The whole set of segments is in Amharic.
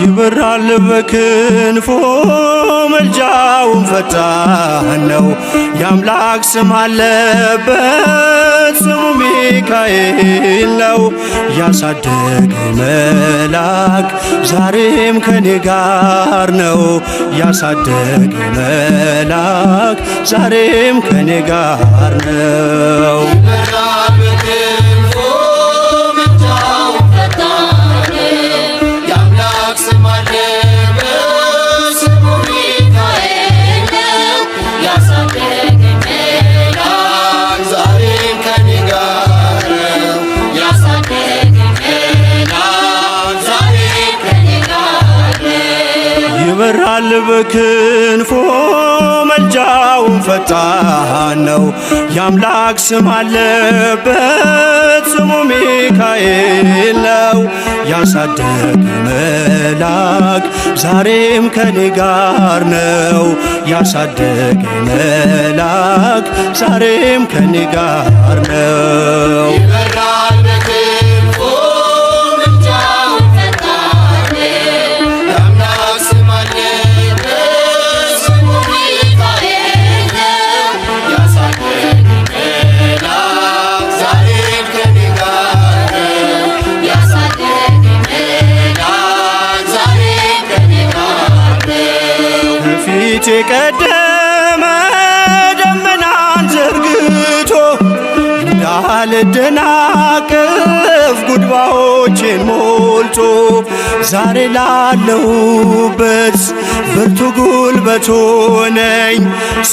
ይበራል በክንፎ መልጃውን ፈጣን ነው። የአምላክ ስም አለበት ስሙ ሚካኤል ነው። ያሳደገ መልአክ ዛሬም ከኔ ጋር ነው። ያሳደገ መልአክ ዛሬም ከኔ ጋር ነው። ይበራል በክንፎ መልጃውን ፈጣን ነው። የአምላክ ስም አለበት ስሙ ሚካኤል ነው። ያሳደገ መልአክ ዛሬም ከኔ ጋር ነው። ያሳደገ መልአክ ዛሬም ከኔ ጋር ነው። የቀደመ ደመናን ዘርግቶ እንዳልደናቀፍ ጉድባዎቼን ሞልቶ ዛሬ ላለሁበት ብርቱ ጉልበት ሆነኝ።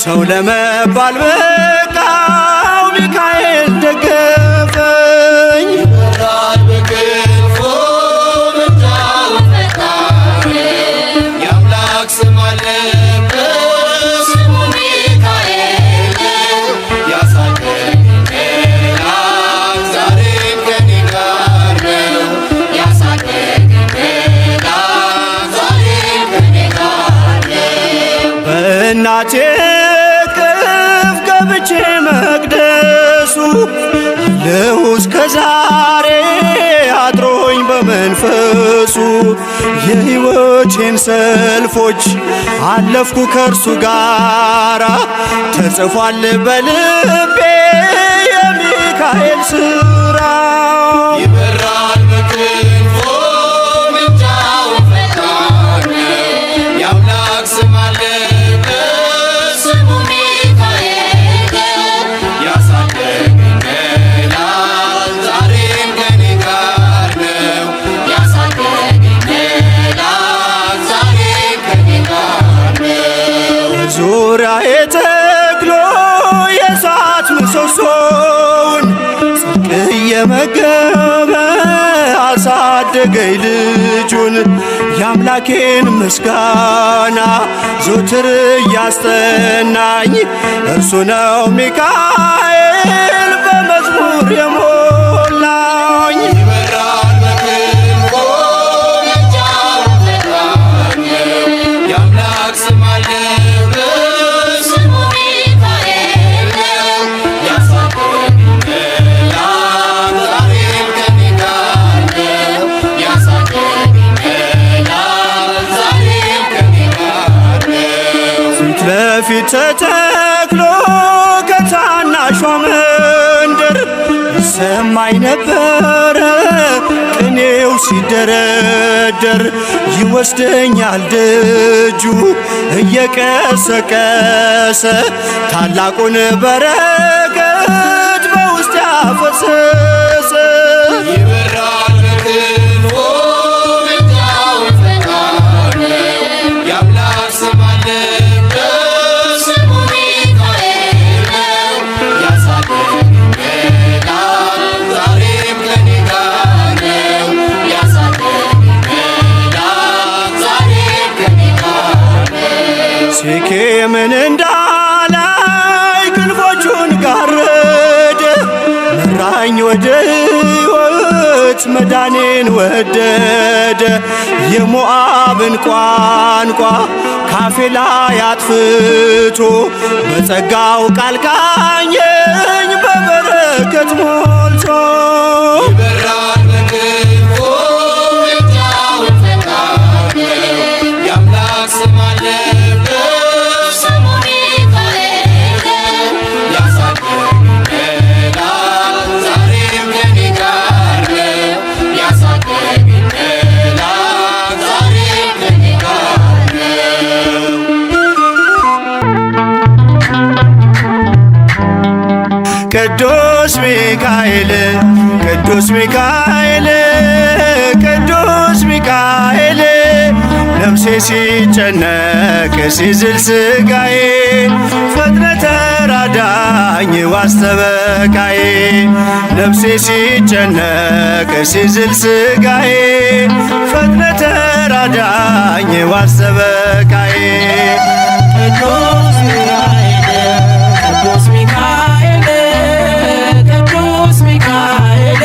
ሰው ለመባል በቃው ሚካኤል ደገፈኝ። እናቴ ቅፍ ገብቼ መቅደሱ አለሁ እስከ ዛሬ አድሮኝ በመንፈሱ። የሕይወቴን ሰልፎች አለፍኩ ከእርሱ ጋራ ተጽፏል በልቤ የሚካኤል ሥራ። ይበራል በክንፎ መልጃውን ፈጣን የአምላክ ስም ዙሪያዬ ተክሎ የእሳት ምሰሶውን ጽድቅ እየመገበ አሳደገኝ ልጁን። የአምላኬን ምስጋና ዘወትር እያስጠናኝ እርሱ ነው ሚካኤል በመዝሙር የሞላኝ። ፊት ተተክሎ ከታናሿ መንደር ይሰማኝ ነበረ ቅኔው ሲደረደር። ይወስደኛል ደጁ እየቀሰቀሰ ታላቁን በረከት በውስጥ ያፈሰሰ። ሴኬምን እንዳላይ ክንፎቹን ጋረደ መራኝ ወደ ሕይወት መዳኔን ወደደ። የሞዓብን ቋንቋ ካፌ ላይ አጥፍቶ በጸጋው ቃል ቃኘኝ በበረከት ሞልቶ። ይበራል በክንፎ መልጃውን ፈጣን ቅዱስ ሚካኤል ቅዱስ ሚካኤል ቅዱስ ሚካኤል ነፍሴ ሲጨነቅ ሲዝል ሥጋዬ ፈጥነ ተራዳኝ ዋስተበቃዬ ነፍሴ ሲጨነቅ ሲዝል ሥጋዬ ፈጥነ ተራዳኝ ዋስተበቃዬ ቅዱስ ሚካኤል ቅዱስ ሚካኤል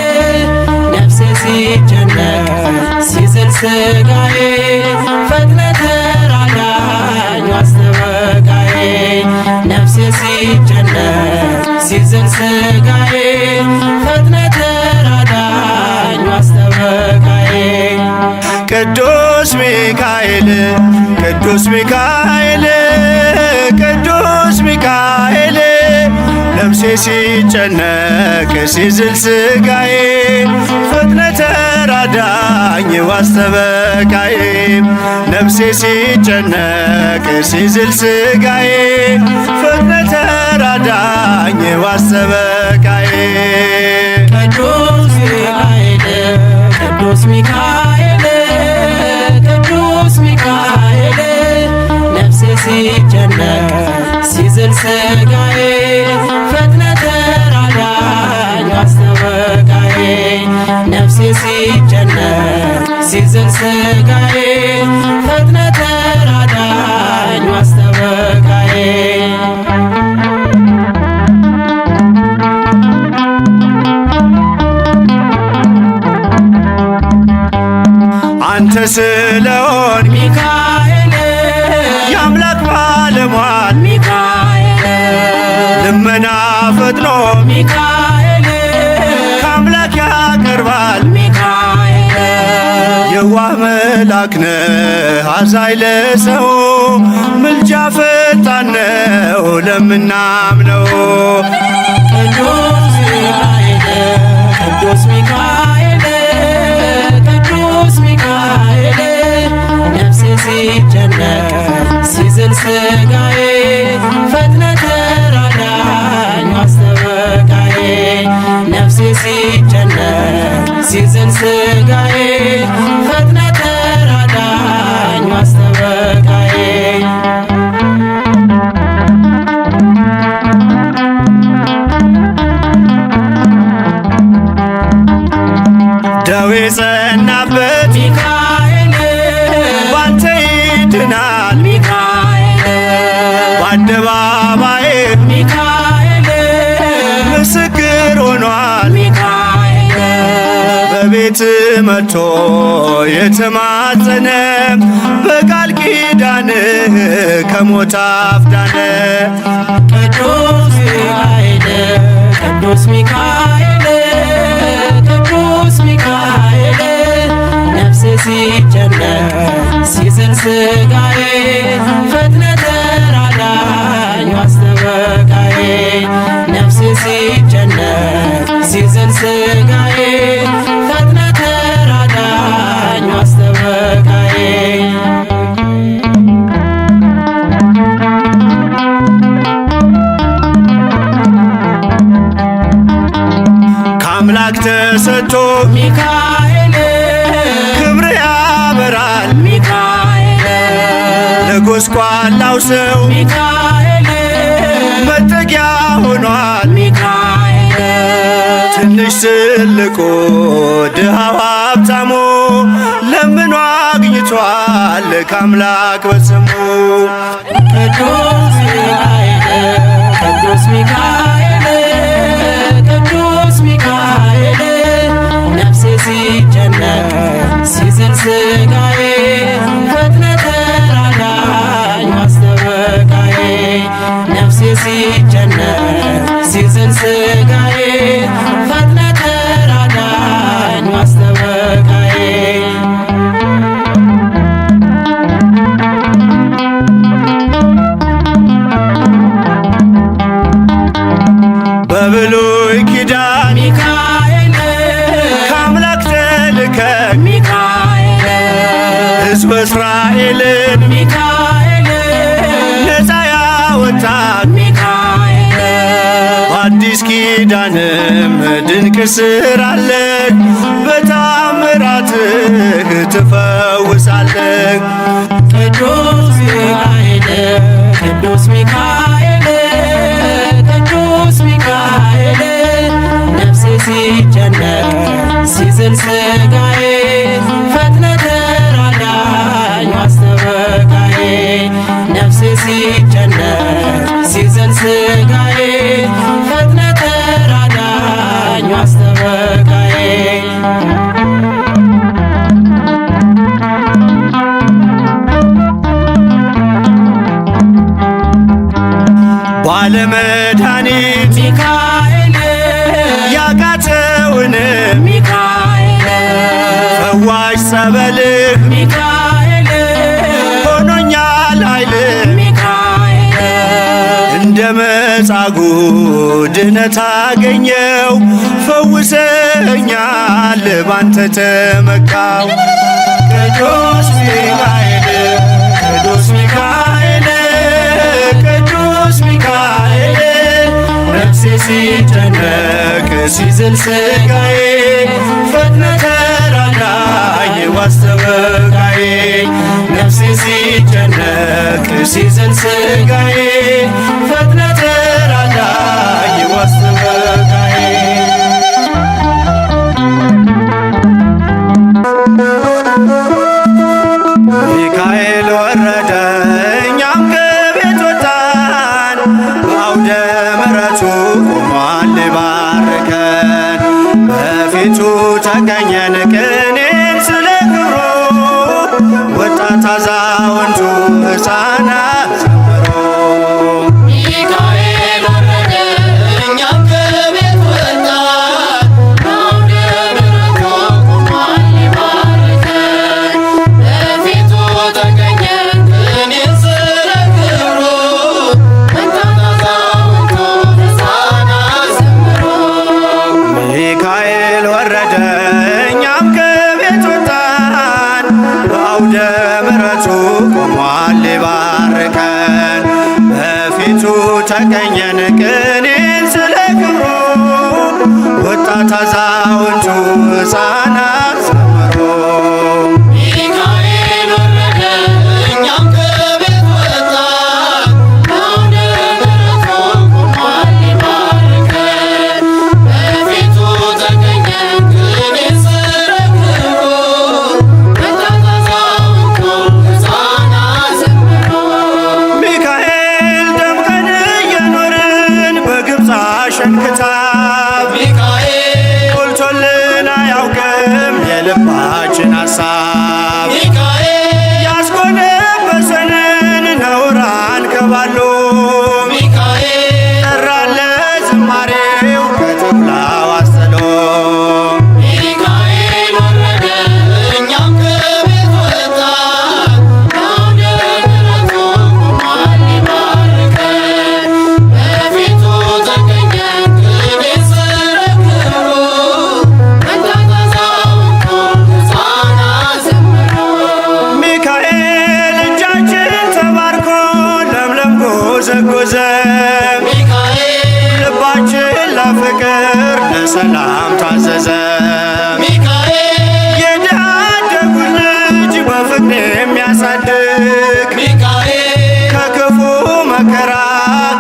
ነፍሴ ሲጨነቅ ሲዝል ሥጋዬ ፈጥነ ተራዳኝ ዋስተበቃዬ ነፍሴ ሲጨነቅ ሲዝል ሥጋዬ ፈጥነ ተራዳኝ ዋስተበቃዬ ቅዱስ ሚካኤል ቅዱስ ሚካኤል ቅዱስ ሚካኤል ነፍሴ ሲጨነቅ ሲዝል ሥጋዬ ፈጥነ ተራዳኝ ዋስተበቃዬ ነፍሴ ሲጨነቅ ሲዝል ሥጋዬ ፈጥነ ተራዳኝ ዋስተበቃዬ ቅዱስ ሚካኤል ቅዱስ ሚካኤል ቅዱስ ሚካኤል ነፍሴ ሲጨነቅ ሲዝል ሥጋዬ ፈጥነ ተራዳኝ ዋስተበቃዬ ነፍሴ ሲጨነቅ ሲዝል ሥጋዬ ፈጥነ ተራዳኝ ዋስተበቃዬ አንተ ስለሆን ሚካኤል የአምላክ ባለሟል ሚካኤል ልመና ፈጥኖ ሚካኤል ከአምላክ ያቀርባል ሚካኤል የዋህ መልአክ ነህ አዛኝ ለሰው ምልጃ ፈጣን ነው ለምናምነው ቅዱስ ሚካኤል ቅዱስ ሚካኤል ቅዱስ ሚካኤል ነፍሴ ሲጨነቅ ሲዝል ሥጋዬ ፈጥነ ተራዳኝ ዋስተበቃዬ ነፍሴ ሲጨነቅ ሲዝል ሥጋዬ ፈጥነ ተራዳኝ ዋስተበቃዬ ደዌ ጸናበት ሚካኤል ባንተ ይድናል ሚካኤል በአደባባይ ሚካኤል ምስክር ሆኗል ሚካኤል በቤት መጥቶ የተማጸነ በቃል ኪዳንህ ከሞት አፍዳነ ቅዱስ ሚካኤል ቅዱስ ሚካኤል ቅዱስ ሚካኤል ነፍሴ ሲጨነቅ ሲዝል ሥጋዬ ፈጥነ ተራዳኝ ዋስተበቃዬ ነፍሴ ሲጨነቅ ሲዝል ሥጋዬ ፈጥነ ተራዳኝ ዋስተበቃዬ ከአምላክ ተሰጥቶ ሚካኤል ክብር ያበራል ሚካኤል ለጎስቋላው ሰው ሚካኤል መጠጊያ ሆኗል ሚካኤል ትንሽ ትልቁ ድሃው ሀብታሙ ለምኖ አግኝቷል ከአምላክ በስሙ ቅዱስ ሚካኤል ቅዱስ ሚካኤል ቅዱስ ሚካኤል ነፍሴ ሲጨነቅ ሲዝል ሥጋዬ ፈጥነ ተራዳኝ ዋስተበቃዬ ነፍሴ ሲጨነቅ ሲዝል ሥጋዬ ፈጥነ ተራዳኝ ዋስተበቃዬ በብሉይ ኪዳን ሚካኤል ከአምላክ ተልከ ሚካኤል ሕዝበ እስራኤልን ሚካኤል ነፃ ያወጣን ሚካኤል በአዲስ ኪዳንም ድንቅ ስራለህ፣ በታምራትህ ትፈውሳለህ። ቅዱስ ሚካኤል ቅዱስ ሚካኤል ቅዱስ ሚካኤል ነፍሴ ሲጨነቅ ሲዝል ሥጋዬ ፈጥነህ ተራዳኝ አስተበቃዬ። ነፍሴ ሲጨነቅ ሲዝል ሥጋዬ ፈጥነህ ተራዳኝ አስተበቃዬ። ባለመድኃኒት ሚካኤል ያቃተውን ሚካኤል ፈዋሽ ጸበልህ ሚካኤል ሆኖኛል ኃይልህ። ሚካኤል እንደ መጻጉዕ ድነት አገኘው፣ ፈውሰኛል ባንተ ተመካው። ቅዱስ ሚካኤል ቅዱስ ሚካኤል ቅዱስ ሚካኤል ነፍሴ ሲጨነቅ ሲዝል ሥጋዬ ፈጥነህ ተራዳኝ አስተበቃዬ። ነፍሴ ሲጨነቅ ሲዝል ሥጋዬ ፈጥነህ ተራዳኝ አስተበቃዬ። ሚካኤል ወረደ እኛም ከቤት ወጣን፣ በአውደ ምሕረቱ ቆሟል ሊባርከን። በፊቱ ተገኘን ቅኔን ስለ ክብሩ፣ ወጣት አዛውንቱ ሕፃናት ዘምሮ። ሚካኤል ወረደ እኛም ከቤት ወጣን፣ በአውደ ምሕረቱ ቆሟል ሊባርከን። በፊቱ ተገኘን ቅኔን ስለ ክብሩ፣ ወጣት አዛውንቱ ሕፃናት ዘምሮ። ሚካኤል ወረደ እኛም ከቤት ወጣን፣ በአውደ ምሕረቱ ቆሟል ሊባርከን። በፊቱ ተገኘን ቅኔን ስለ ክብሩ፣ ወጣት አዛውንቱ ሕፃናት ዘምሮ። ሚካኤል ወረደ እኛም ከቤት ወጣን፣ በአውደ ምሕረቱ ቆሟል ሊባርከን። በፊቱ ተገኘን ቅኔን ስለ ክብሩ፣ ወጣት አዛውንቱ ሕፃናት ዘምሮ። ሚካኤል ደምቀን እየኖርን በግብፅ አሸንክታብ፣ ሚካኤል ሞልቶልን አያውቅም የልባችን ሐሳብ። ሚካኤል ያስጎነበሰንን ነውር አንከባሎ፣ ሚካኤል ጠራለ ዝማሬው ከተኩላው አስጥሎ። ሚካኤል ወረደ እኛም ከቤት ወጣን፣ በአውደ ምሕረቱ ቆሟል ሊባርከን። በፊቱ ተገኘን ቅኔን ስለ ክብሩ፣ ወጣት አዛውንቱ ሕፃናት ዘምሮ። ሚካኤል እጃችን ተባርኮ ለምለም ጎዘጎዘ፣ ሚካኤል ልባችን ለፍቅር ለሰላም ታዘዘ። ሚካኤል የድሃ አደጉን ልጅ በፍቅር የሚያሳድግ፣ ሚካኤል ከክፉ መከራ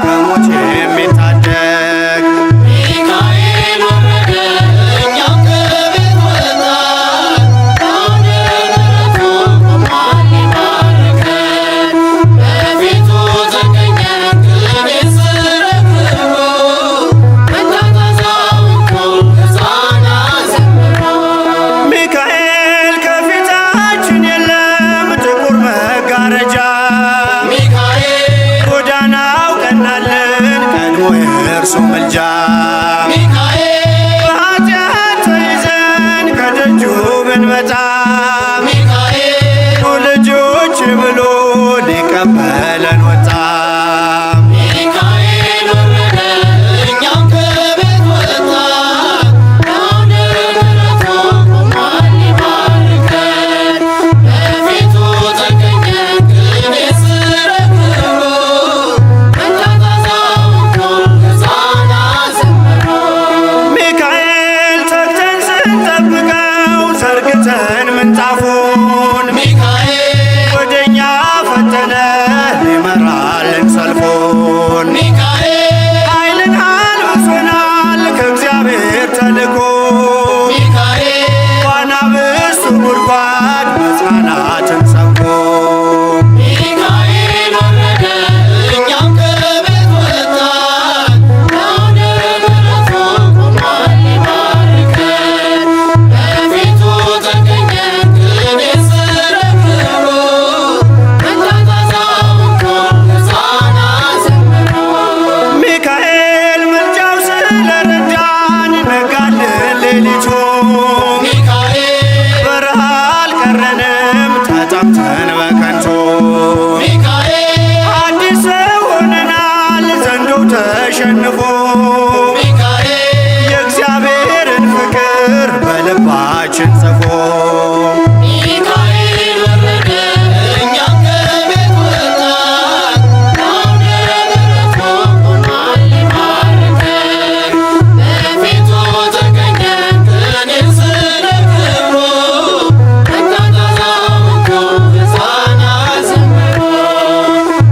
ከሞት የሚታደግ። ሚካኤል ወረደ እኛም ከቤት ወጣን፣ በአውደ ምሕረቱ ቆሟል ሊባርከን። በፊቱ ተገኘን ቅኔን ስለ ክብሩ፣ ወጣት አዛውንቱ ሕፃናት ዘምሮ። ሚካኤል ከፊታችን የለም ጥቁር መጋረጃ፣ ሚካኤል ጎዳናው ቀናልን ቀድሞ የእርሱ ምልጃ። ሚካኤል በኃጢአት ተይዘን ከደጁ ብንመጣ፣ ሚካኤል ልጆች ብሎ ሊቀበለን ወጣ። ሚካኤል ወረደ እኛም ከቤት ወጣን፣ በአውደ ምሕረቱ ቆሟል ሊባርከን። በፊቱ ተገኘን ቅኔን ስለ ክብሩ፣ ወጣት አዛውንቱ ሕፃናት ዘምሮ። ምንጣፉን ሚካኤል ወደኛ ፈጠነ ሊመራልን ሰልፉን ሚካኤል ኃይልን አልብሶናል ከእግዚአብሔር ተልኮ ሚካኤል በአናብስቱ ጉድጓድ መጽናናትን ሰብኮ ሚካኤል ወረደ እኛም ከቤት ወጣን አውደ ምሕረቱ ቆሟል ሊባርከን በፊቱ ተገኘን ቅኔ ስለ ክብሩ መታዘዛውንቶ ሕፃናት ዘመሩ ሚካኤል ምልጃው ስለረዳን ነጋልን ሌሊቱ ሚካኤል በረሃ አልቀረንም ተጠምተን በከንቱ ሚካኤል አዲስ ሰው ሆነናል ዘንዶው ተሸንፎ ሚካኤል የእግዚአብሔርን ፍቅር በልባችን ጽፎ ሚካኤል ወረደ እኛም ከቤት ወጣን አውደ ምሕረቱ ቆሟል ሊባርከን በፊቱ ተገኘን ቅኔ ስለ ክብሩ መታዘዛውንቶ ሕፃናት ዘመሩ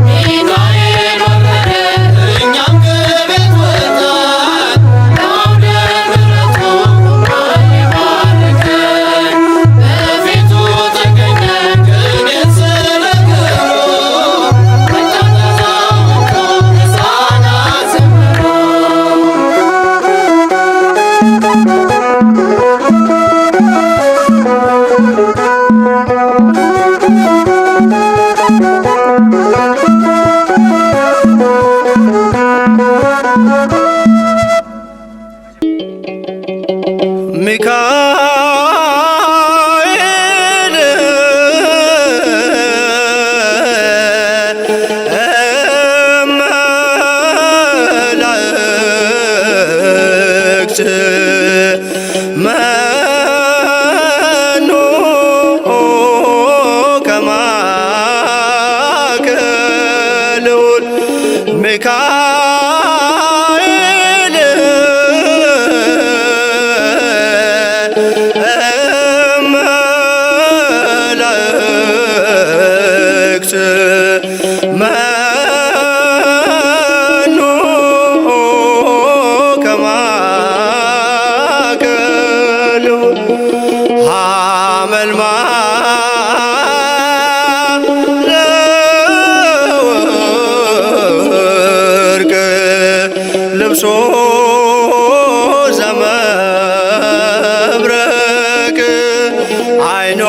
ሚካኤል ወረደ እኛም ከቤት ወጣን አውደ ምሕረቱ ቆሟል ሊባርከን በፊቱ ተገኘን ቅኔ ስለ ክብሩ መታዘዛውንቶ ሕፃናት ዘመሩ ሚካኤል መላእክት መኑ ከማከ ልዑል ሚካኤል መላእክት መኑ ከማከ ልዑል ሐመልማለ ወርቅ ልብሶ ዘመብረቅ አይኖ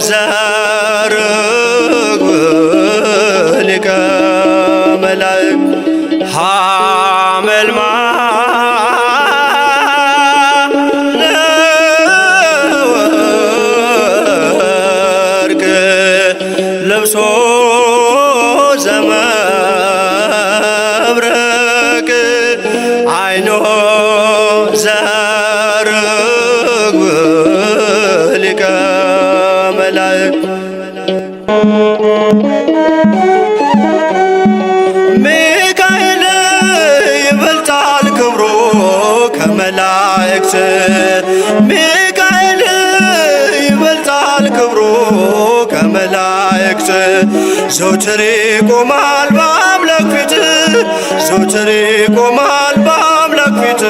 ዘርግብ ሊቀ መላእክት ሐመልማለ ወርቅ ልብሶ ዘመብረቅ አይኖ ዘርግብ ሊቀ መላእክት ሚካኤል ይበልጣል ክብሩ ከመላእክት ሚካኤል ይበልጣል ክብሩ ከመላእክት ዘውትር ይቆማል በአምላክ ፊት ዘውትር ይቆማል በአምላክ ፊት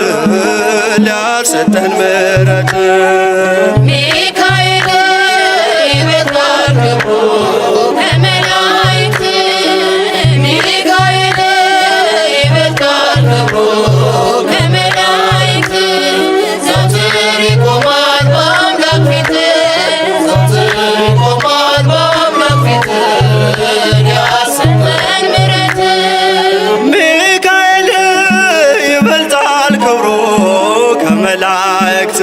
ሊያሰጠን ምሕረት ሚካኤል ይበልጣል ክብሩ ከመላእክት ሚካኤል ይበልጣል ክብሩ ከመላእክት ዘወትር ይቆማል በአምላክ ፊት ዘወትር ይቆማል በአምላክ ፊት ሊያሰጠን ምሕረት ሚካኤል ይበልጣል ክብሩ ከመላእክት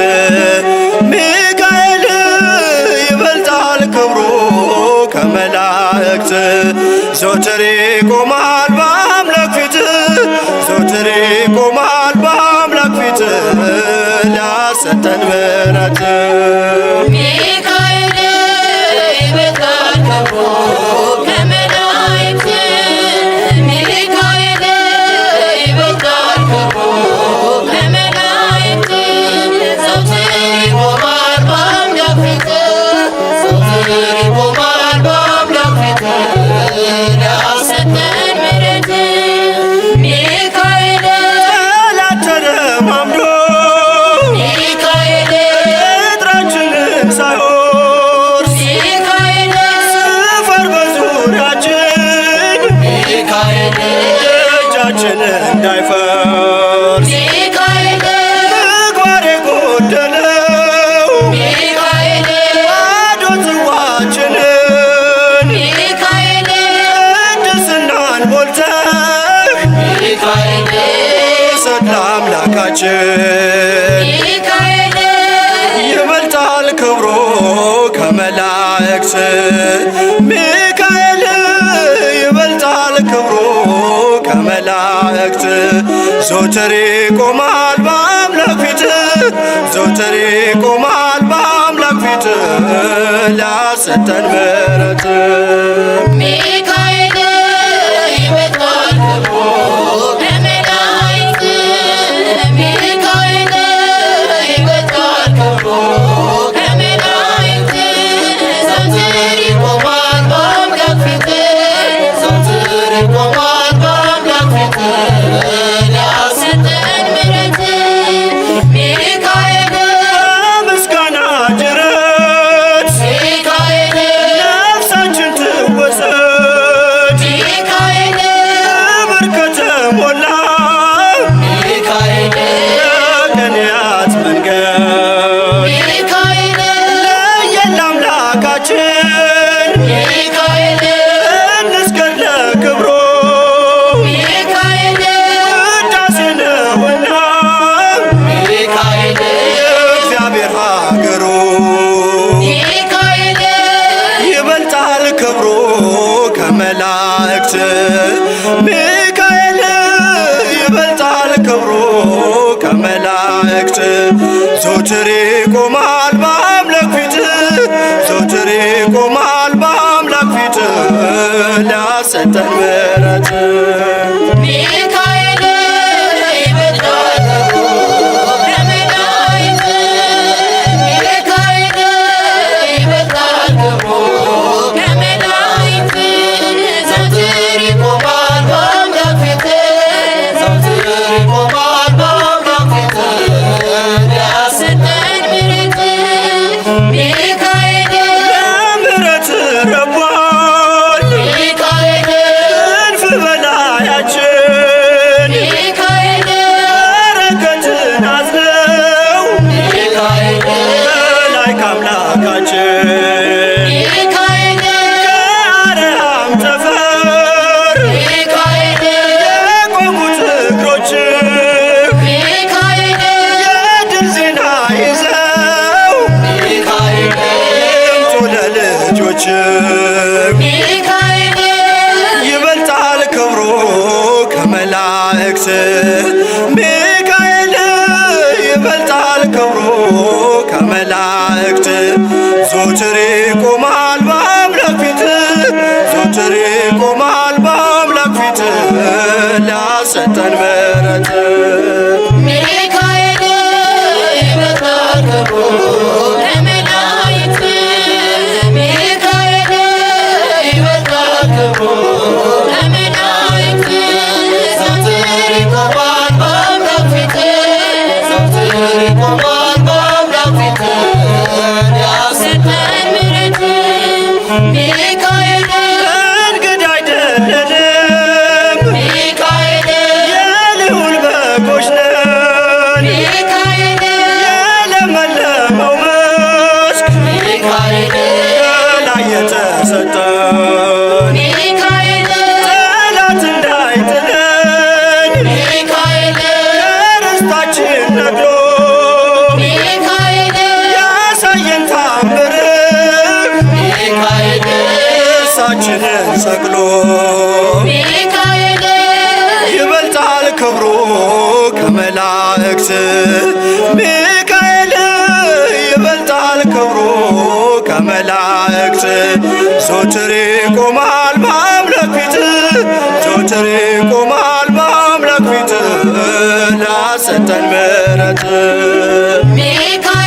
ሚካኤል ይበልጣል ክብሩ ከመላእክት ዘወትር ይቆማል በአምላክ ፊት ዘወትር ይቆማል በአምላክ ፊት ሊያሰጠን ምሕረት ሚካኤል ይበልጣል ክብሩ ከመላእክት ሚካኤል ይበልጣል ክብሩ ከመላእክት ዘወትር ይቆማል በአምላክ ፊት ከመላእክት ሚካኤል ይበልጣል ክብሩ ከመላእክት ዘወትር ይቆማል በአምላክ ፊት ዘወትር ይቆማል በአምላክ ፊት ሊያሰጠን ምሕረት ሚካኤል ይበልጣል ክብሩ ከመላእክት ሚካኤል ይበልጣል ክብሩ ከመላእክት ዘወትር ይቆማል በአምላክ ፊት ዘወትር ይቆማል በአምላክ ፊት ሊያሰጠን ምሕረት ሚካኤል ምስጋና ጅረት ሚካኤል ነፍሳችን ትወሰድ ሚካኤል ክብር ከተሞላ ሚካኤል የቀንያት መንገድ ሚካኤል ለየን ለአምላካችን ሚካኤል እንስገድ ለክብሩ ሚካኤል ቅዳሴ ነውና ሚካኤል እግዚአብሔር ሀገሩ ሚካኤል ይበልጣል ክብሩ ከመላእክት ሚካኤል ይበልጣል ክብሩ ከመላእክት ዘወትር ይቆማል በአምላክ ፊት ዘወትር ይቆማል በአምላክ ፊት ሊያሰጠን ምሕረት ሚካኤል ይበልጣል ክብሩ ከመላእክት ሚካኤል ይበልጣል ክብሩ ከመላእክት ዘወትር ይቆማል በአምላክ ፊት ዘወትር ይቆማል በአምላክ ፊት ሊያሰጠን ምሕረት ሚካኤል ለምሕረት ረቧል ሚካኤል ክንፍ በላያችን ሚካኤል በረከትን አዝለው ሚካኤል ላይ ከአምላካችን ሚካኤል ከአርያም ጠፈር ሚካኤል የቆሙት እግሮች ሚካኤል የድል ዜና ይዘው ሚካኤል ይምጡ ለልጆች ሚካኤል ይበልጣል ክብሩ ከመላእክት ሚካኤል ይበልጣል ክብሩ ከመላእክት ዘወትር ይቆማል በአምላክ ፊት ዘወትር ይቆማል በአምላክ ፊት ሊያሰጠን ምሕረት ሚካኤል ይበልጣል ክብሩ ከመላእክት ሚካኤል ይበልጣል ክብሩ ከመላእክት ዘወትር ይቆማል በአምላክ ፊት ዘወትር ይቆማል በአምላክ ፊት ሊያሰጠን ምሕረት ሚካኤል እንግዳ አይደለንም ሚካኤል የልዑል በጎች ነን ሚካኤል የለመለመው መስክ ሚካኤል ከላይ የተሰጠን ሚካኤል ጠላት እንዳይጥለን ሚካኤል ርስታችን ነግሮ ሚካኤል ያሳየን ታምር ሚካኤል እርሳችንን ሰቅሎ ሚካኤል ይበልጣል ክብሩ ከመላእክት ሚካኤል ይበልጣል ክብሩ ከመላእክት ዘወትር ይቆማል በአምላክ ፊት ዘወትር ይቆማል በአምላክ ፊት ላሰጠን ምሕረት ሚካኤል